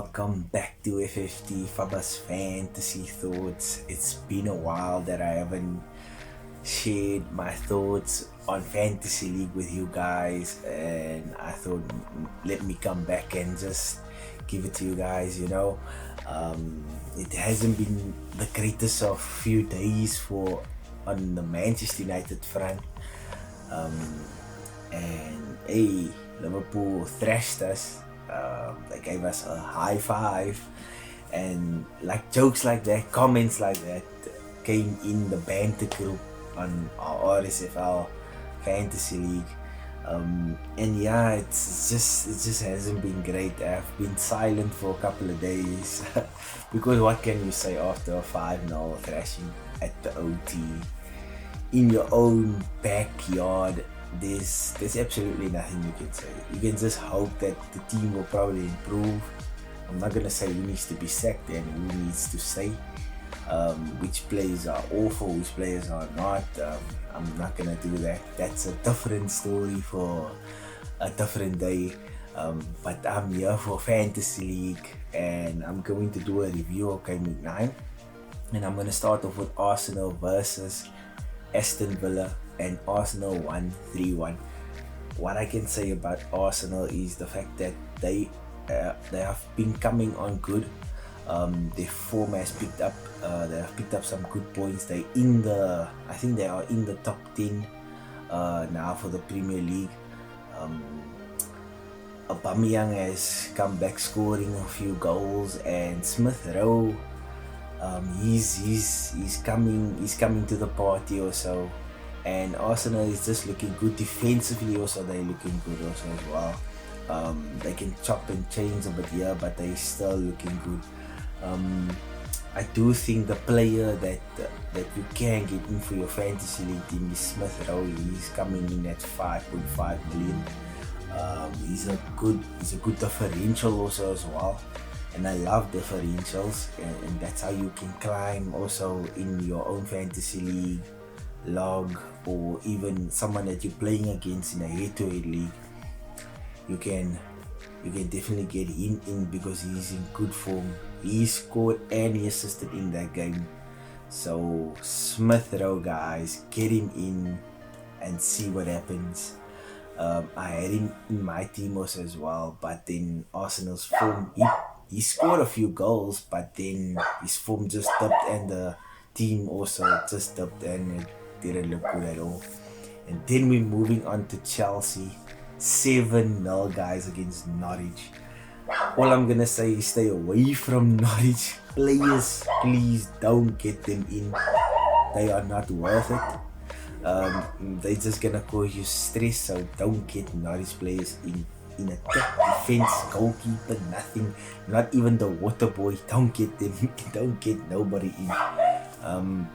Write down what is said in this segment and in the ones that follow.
welcome back to FFT Fabian's Fantasy Thoughts. It's been a while that I haven't shared my thoughts on Fantasyleague with you guys, and I thought let me come back and just give it to you guys. It hasn't been the greatest of few days on the Manchester United front, and Liverpool thrashed us. They gave us a high five, and like jokes like that, comments like that came in the banter group on our RSFL Fantasy League, and yeah, it just hasn't been great. I've been silent for a couple of days because what can you say after a 5-0 thrashing at the OT in your own backyard? There's absolutely nothing you can say. You can just hope that the team will probably improve. I'm not gonna say who needs to be sacked and who needs to stay, which players are awful, which players are not. I'm not gonna do that. That's a different story for a different day. But I'm here for Fantasy League, and I'm going to do a review of Game Week 9, and I'm gonna start off with Arsenal versus Aston Villa, and Arsenal won 3-1. What I can say about Arsenal is the fact that they have been coming on good. Their form has picked up. They have picked up some good points. I think they are in the top 10 now for the Premier League. Aubameyang has come back scoring a few goals, and Smith Rowe, he's coming to the party also. And Arsenal is just looking good defensively also. They're looking good also as well. They can chop and change a bit here, but they're still looking good. I do think the player that you can get in for your fantasy league team is Smith Rowe. He's coming in at 5.5 million. He's a good differential also as well, and I love differentials, and that's how you can climb also in your own fantasy league log, or even someone that you're playing against in a head-to-head league. You can definitely get him in because he's in good form. He scored and he assisted in that game. So Smith Rowe, guys, get him in and see what happens. I had him in my team also as well, but then Arsenal's form, he scored a few goals, but then his form just dipped, and the team also just dipped, and it didn't look good at all. And then we're moving on to Chelsea, 7-0 guys against Norwich. All I'm gonna say is stay away from Norwich. Players, please don't get them in. They are not worth it. They're just gonna cause you stress, so don't get Norwich players in attack, defense, goalkeeper, nothing. Not even the water boy. Don't get them. Don't get nobody in.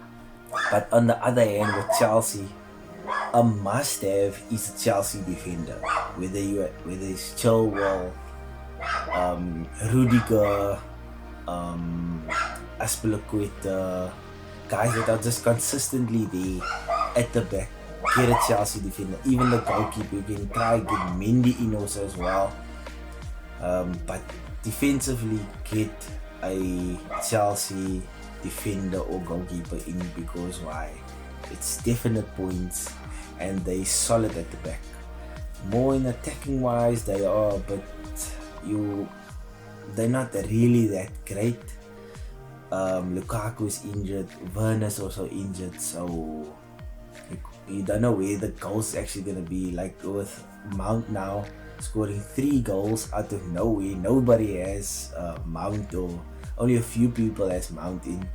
But on the other hand, with Chelsea, a must-have is a Chelsea defender. Whether it's Chilwell, Rudiger, Aspilicueta, guys that are just consistently there at the back. Get a Chelsea defender. Even the goalkeeper, you can try get Mendy in also as well. But defensively, get a Chelsea defender or goalkeeper in, because why? It's definite points, and they solid at the back. More in attacking wise, they are, but they're not really that great. Lukaku is injured, Werner's also injured, so you don't know where the goals actually gonna be. Like with Mount now scoring 3 goals out of nowhere. Nobody has Mount, or only a few people has Mount in.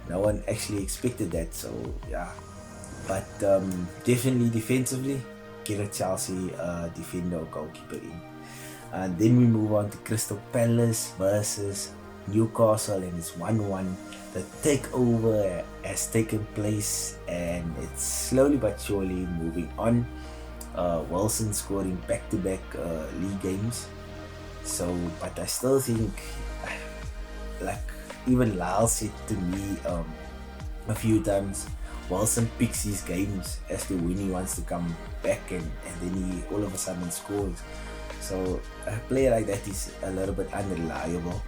No one actually expected that, so yeah. But definitely defensively, get a Chelsea defender or goalkeeper in. And then we move on to Crystal Palace versus Newcastle, and it's 1-1. The takeover has taken place, and it's slowly but surely moving on. Wilson scoring back-to-back league games. So, but I still think, like even Lyle said to me a few times, Wilson picks his games as to when he wants to come back, and then he all of a sudden scores. So a player like that is a little bit unreliable.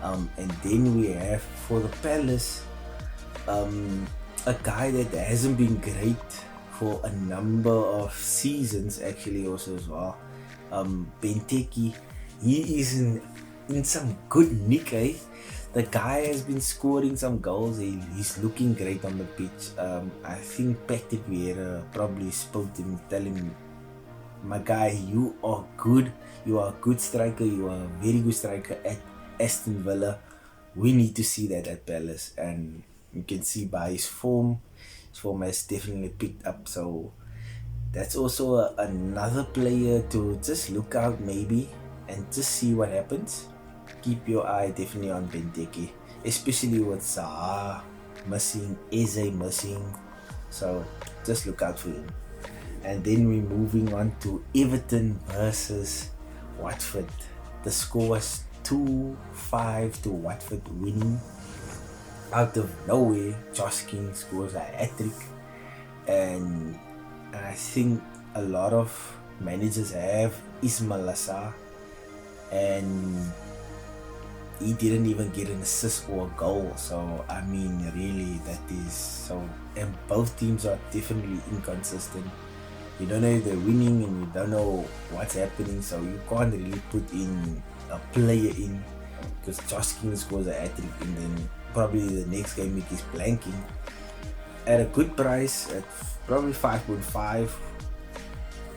And then we have for the Palace a guy that hasn't been great for a number of seasons actually also as well. Benteke, he is in some good nick, eh? The guy has been scoring some goals. He's looking great on the pitch. I think Patrick Vieira probably spoke to him, telling him, my guy, you are good. You are a good striker. You are a very good striker at Aston Villa. We need to see that at Palace, and you can see by his form has definitely picked up. So that's also another player to just look out maybe and just see what happens. Keep your eye definitely on Benteke, especially with Zaha missing, Eze missing. So just look out for him. And then we're moving on to Everton versus Watford. The score was 2-5 to Watford winning. Out of nowhere, Josh King scores a hat-trick. And I think a lot of managers have Ismail Assar, and he didn't even get an assist or a goal. So I mean, really, that is so. And both teams are definitely inconsistent. You don't know if they're winning and you don't know what's happening, so you can't really put in a player in, because Josh King scores a hat-trick and then probably the next game week is blanking at a good price at probably 5.5.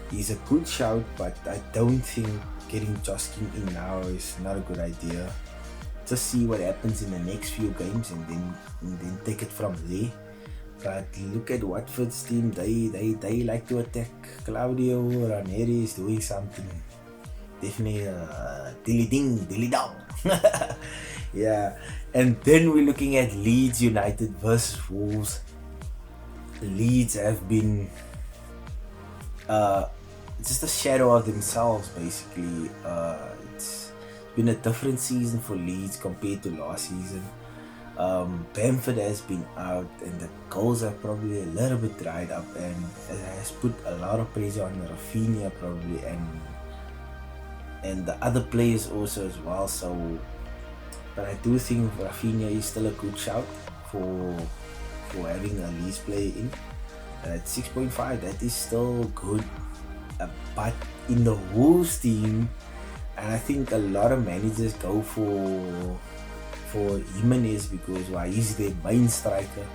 He's a good shout, but I don't think getting Josh King in now is not a good idea. Just see what happens in the next few games and then take it from there. But look at Watford's team, they like to attack. Claudio Ranieri is doing something. Definitely dilly dong. Yeah. And then we're looking at Leeds United versus Wolves. Leeds have been just a shadow of themselves basically. It's been a different season for Leeds compared to last season. Bamford has been out and the goals are probably a little bit dried up, and it has put a lot of pressure on Rafinha probably and the other players also as well. So, but I do think Rafinha is still a good shout for having a Leeds player in. At 6.5, that is still good. But in the Wolves team, and I think a lot of managers go for Jimenez because he's their main striker.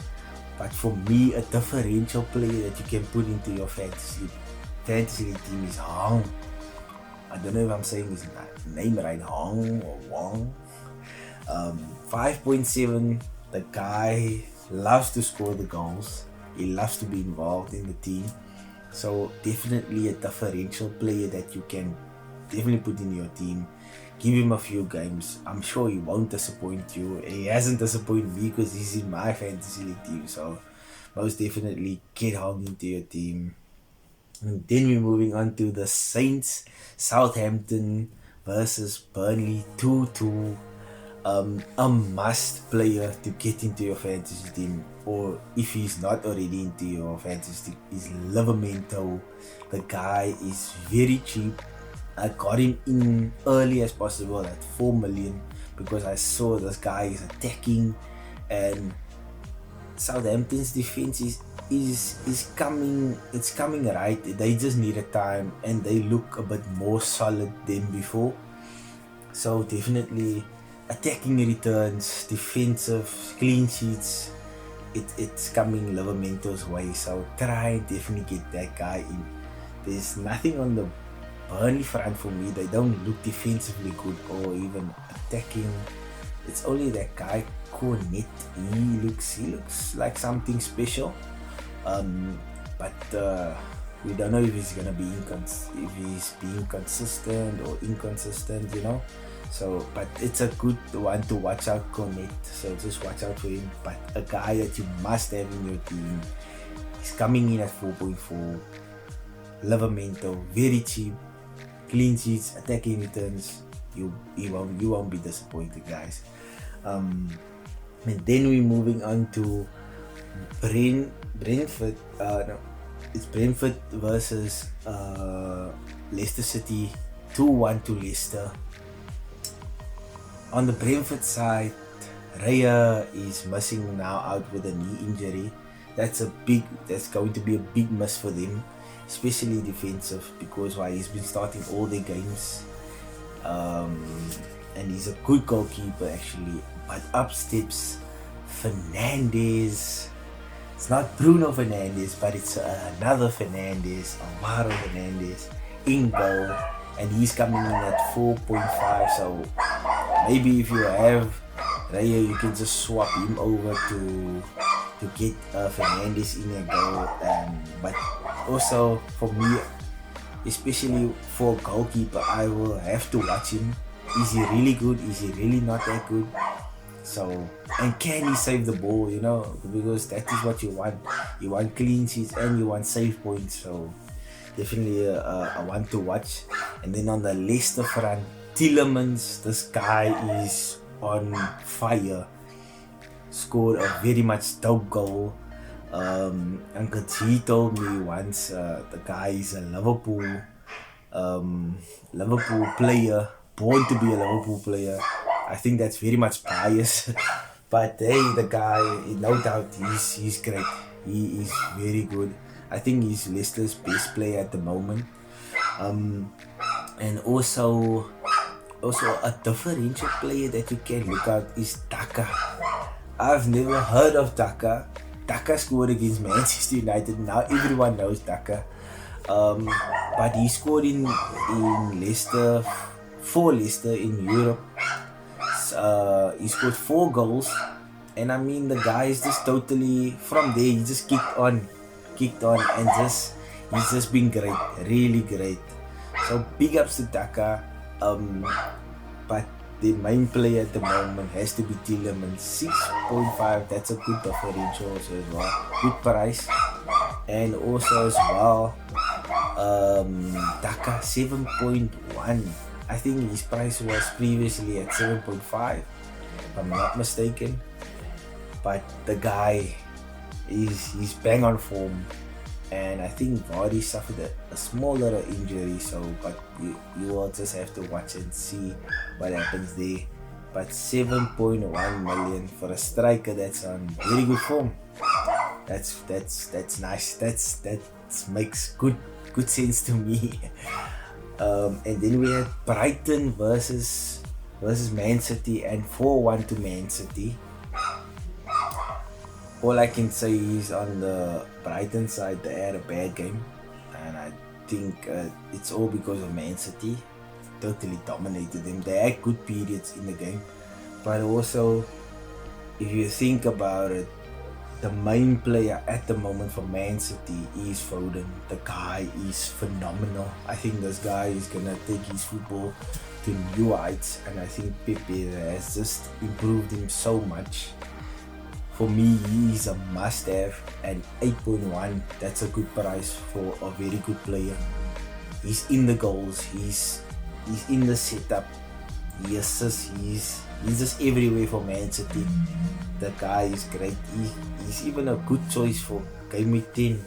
But for me, a differential player that you can put into your fantasy team is Hong. I don't know if I'm saying his name right, Hong or Wong. 5.7. The guy loves to score the goals. He loves to be involved in the team. So definitely a differential player that you can definitely put in your team. Give him a few games. I'm sure he won't disappoint you. He hasn't disappointed me because he's in my fantasy league team. So most definitely get Hong into your team. And then we're moving on to the Saints, Southampton versus Burnley 2-2. A must player to get into your fantasy team, or if he's not already into your fantasy team, is Livramento. The guy is very cheap. I got him in early as possible at 4 million because I saw this guy is attacking, and Southampton's defense is coming. It's coming right. They just need a time, and they look a bit more solid than before. So definitely attacking returns, defensive, clean sheets. It's coming Livramento's way. So try and definitely get that guy in. There's nothing on the Burnley front for me. They don't look defensively good or even attacking. It's only that guy Cornet. He looks like something special. But we don't know if he's gonna be if he's being consistent or inconsistent, you know. So, but it's a good one to watch out, Cornet. So just watch out for him. But a guy that you must have in your team is coming in at 4.4. Livramento, very cheap, clean sheets, attacking returns. You won't be disappointed, guys. And then we're moving on to Brentford. No, it's Brentford versus Leicester City. 2-1 to Leicester. On the Brentford side, Raya is missing now out with a knee injury. That's going to be a big miss for them, especially defensive, because he's been starting all their games. And he's a good goalkeeper actually. But up steps Fernandes. It's not Bruno Fernandes, but it's another Fernandes, Alvaro Fernandes, in goal, and he's coming in at 4.5. So maybe if you have Raya, you can just swap him over to get Fernandes in a goal. But also for me, especially for a goalkeeper, I will have to watch him. Is he really good? Is he really not that good? So, and can he save the ball, you know, because that is what you want. You want clean sheets and you want save points. So definitely I want to watch. And then on the Leicester front, Tielemans, this guy is on fire. Scored a very much dope goal. Uncle G told me once the guy is a Liverpool player, born to be a Liverpool player. I think that's very much biased, but hey, the guy, no doubt, he's great. He is very good. I think he's Leicester's best player at the moment. And also a differential player that you can look at is Daka. I've never heard of Daka. Daka scored against Manchester United. Now everyone knows Daka. But he scored in Leicester, for Leicester in Europe. He scored 4 goals, and I mean the guy is just totally, from there he just kicked on, and he's just been great, really great. So big ups to Daka. But the main player at the moment has to be Tielemans. 6.5, that's a good differential also as well, good price. And also as well, Daka 7.1. I think his price was previously at 7.5, if I'm not mistaken. But the guy he's bang on form, and I think Vardy suffered a small little injury. So, but you will just have to watch and see what happens there. But 7.1 million for a striker that's on very good form. That's nice. That makes good sense to me. And then we had Brighton versus Man City, and 4-1 to Man City. All I can say is on the Brighton side, they had a bad game, and I think it's all because of Man City. Totally dominated them. They had good periods in the game, but also if you think about it, the main player at the moment for Man City is Foden. The guy is phenomenal. I think this guy is gonna take his football to new heights, and I think Pepe has just improved him so much. For me, he is a must-have, and 8.1, that's a good price for a very good player. He's in the goals, he's in the setup, he assists, he's just everywhere for Man City. The guy is great. He's even a good choice for Game Week 10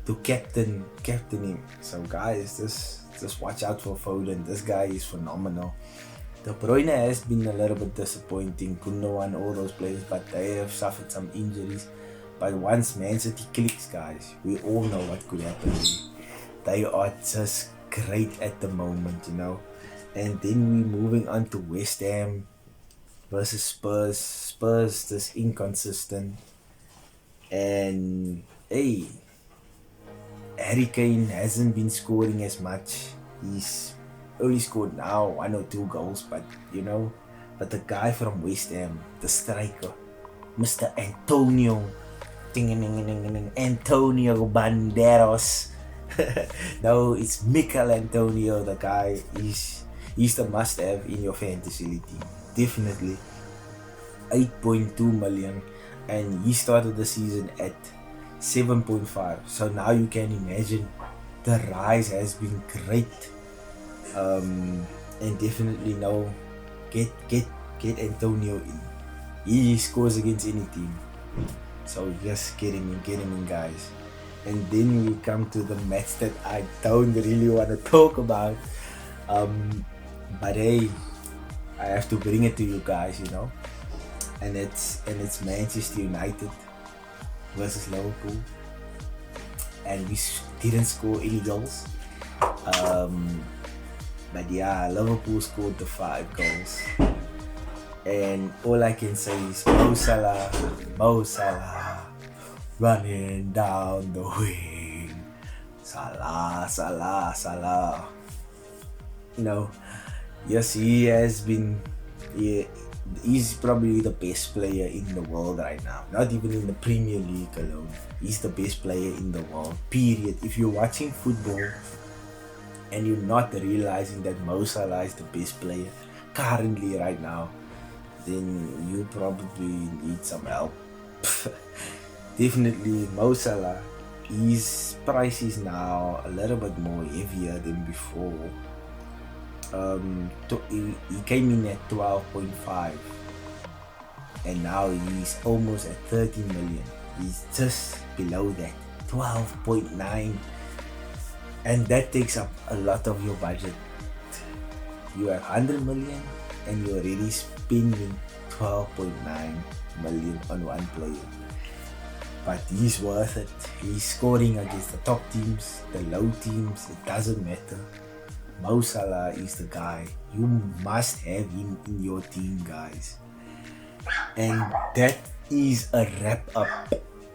to captain him. So guys, just watch out for Foden. This guy is phenomenal. De Bruyne has been a little bit disappointing. Gundogan, all those players, but they have suffered some injuries. But once Man City clicks, guys, we all know what could happen. They are just great at the moment, you know. And then we're moving on to West Ham versus Spurs. Spurs just inconsistent, and hey, Harry Kane hasn't been scoring as much. He's only scored now 1 or 2 goals, but you know, but the guy from West Ham, the striker, Mr. Antonio Banderas. No, it's Mikel Antonio. The guy he's the must-have in your fantasy league team. Definitely. 8.2 million, and he started the season at 7.5. So now you can imagine the rise has been great. And definitely now get Antonio in. He scores against any team. So just get him in, guys. And then we come to the match that I don't really want to talk about. But hey, I have to bring it to you guys, and it's Manchester United versus Liverpool, and we didn't score any goals. But yeah, Liverpool scored the 5 goals, and all I can say is Mo Salah, running down the wing, Salah. Yes, he has been. He's probably the best player in the world right now. Not even in the Premier League alone. He's the best player in the world. Period. If you're watching football and you're not realizing that Mo Salah is the best player currently right now, then you probably need some help. Definitely Mo Salah. His price is now a little bit more heavier than before. He came in at 12.5 and now he's almost at 13 million. He's just below that, 12.9, and that takes up a lot of your budget. You have 100 million and you're already spending 12.9 million on one player. But he's worth it. He's scoring against the top teams, the low teams, it doesn't matter. Mo Salah is the guy. You must have him in your team, guys. And that is a wrap up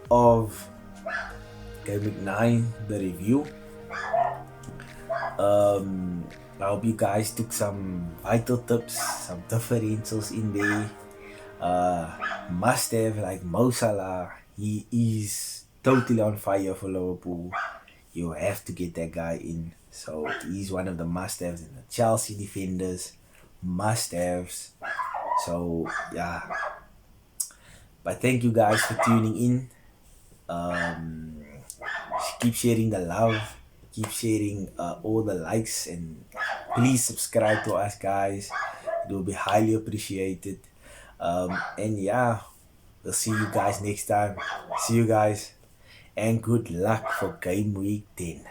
of Game Week 9, the review. I hope you guys took some vital tips, some differentials in there. Must have like Mo Salah. He is totally on fire for Liverpool. You have to get that guy in. So he's one of the must-haves, and the Chelsea defenders must-haves. So yeah. But thank you guys for tuning in. Keep sharing the love. Keep sharing all the likes, and please subscribe to us, guys. It will be highly appreciated. And yeah, we'll see you guys next time. See you guys, and good luck for Game Week 10.